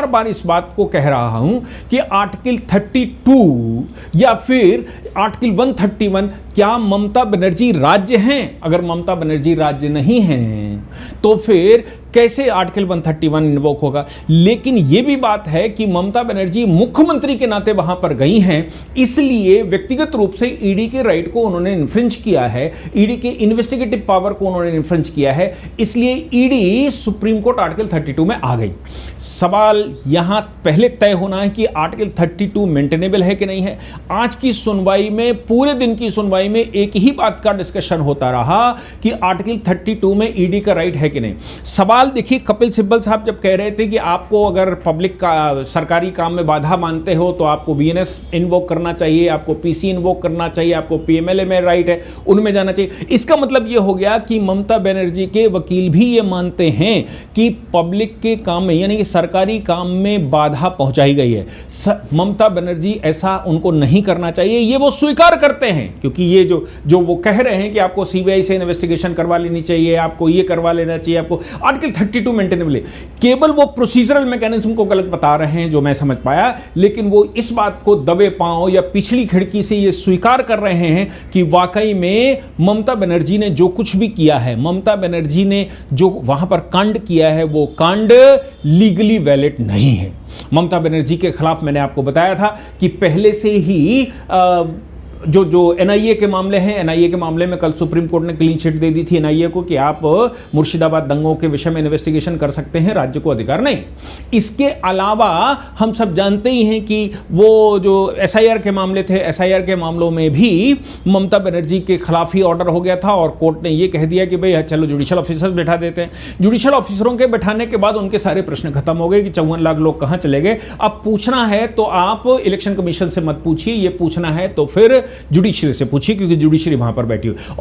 बार बार इस बात को कह रहा हूं कि आर्टिकल 32 या फिर आर्टिकल 131, क्या ममता बनर्जी राज्य हैं? अगर ममता बनर्जी राज्य नहीं हैं तो फिर कैसे आर्टिकल 131 इन्वोक होगा? लेकिन यह भी बात है कि ममता बनर्जी मुख्यमंत्री के नाते वहां पर गई हैं, इसलिए व्यक्तिगत रूप से ईडी के राइट को उन्होंने इन्फ्रिंज किया है, ईडी के इन्वेस्टिगेटिव पावर को उन्होंने इन्फ्रिंज किया है, इसलिए ईडी सुप्रीम कोर्ट आर्टिकल 32 में आ गई। सवाल यहां पहले तय होना है कि आर्टिकल 32 मेंटेनेबल है कि नहीं है। आज की सुनवाई में, पूरे दिन की सुनवाई में एक ही बात का डिस्कशन होता रहा कि आर्टिकल 32 में ईडी का राइट है कि नहीं। सवाल देखिए, कपिल सिब्बल साहब जब कह रहे थे कि आपको अगर पब्लिक का सरकारी काम में बाधा मानते हो तो आपको बीएनएस इन्वोक करना चाहिए, आपको पीसी इन्वोक करना चाहिए, आपको पीएमएलए में राइट है उनमें जाना चाहिए। इसका मतलब यह हो गया कि ममता बनर्जी के वकील भी ये मानते हैं कि पब्लिक के काम में, यानी कि सरकारी काम में बाधा पहुंचाई गई है। ममता बनर्जी ऐसा उनको नहीं करना चाहिए, ये वो स्वीकार करते हैं, क्योंकि ये जो वो कह रहे हैं कि आपको सीबीआई से इन्वेस्टिगेशन करवा लेनी चाहिए, आपको ये करवा लेना चाहिए, आपको आर्टिकल 32 मेंटेनेबल है। केवल वो प्रोसीजरल मैकेनिज्म को गलत बता रहे हैं जो मैं समझ पाया, लेकिन वो इस बात को दबे पांव या पिछली खिड़की से ये स्वीकार कर रहे हैं कि वाकई में ममता बनर्जी ने जो कुछ भी किया है, ममता बनर्जी ने जो वहां पर कांड किया है, वो कांड लीगली वैलिड नहीं है। ममता बनर्जी के खिलाफ मैंने आपको बताया था कि पहले से ही जो एनआईए के मामले हैं, एनआईए के मामले में कल सुप्रीम कोर्ट ने क्लीन चिट दे दी थी एनआईए को कि आप मुर्शिदाबाद दंगों के विषय में इन्वेस्टिगेशन कर सकते हैं, राज्य को अधिकार नहीं। इसके अलावा हम सब जानते ही हैं कि वो जो एसआईआर के मामले थे, एसआईआर के मामलों में भी ममता बनर्जी के खिलाफ ही ऑर्डर हो गया था और कोर्ट ने ये कह दिया कि भाई चलो जुडिशियल ऑफिसर्स बैठा देते हैं। जुडिशियल ऑफिसरों के बैठाने के बाद उनके सारे प्रश्न खत्म हो गए कि 54 लाख लोग कहां चले गए। अब पूछना है तो आप इलेक्शन कमीशन से मत पूछिए, ये पूछना है तो फिर जुडिशरी से पूछिए, क्योंकि जुडिशरी वहां पर बैठी हुई। और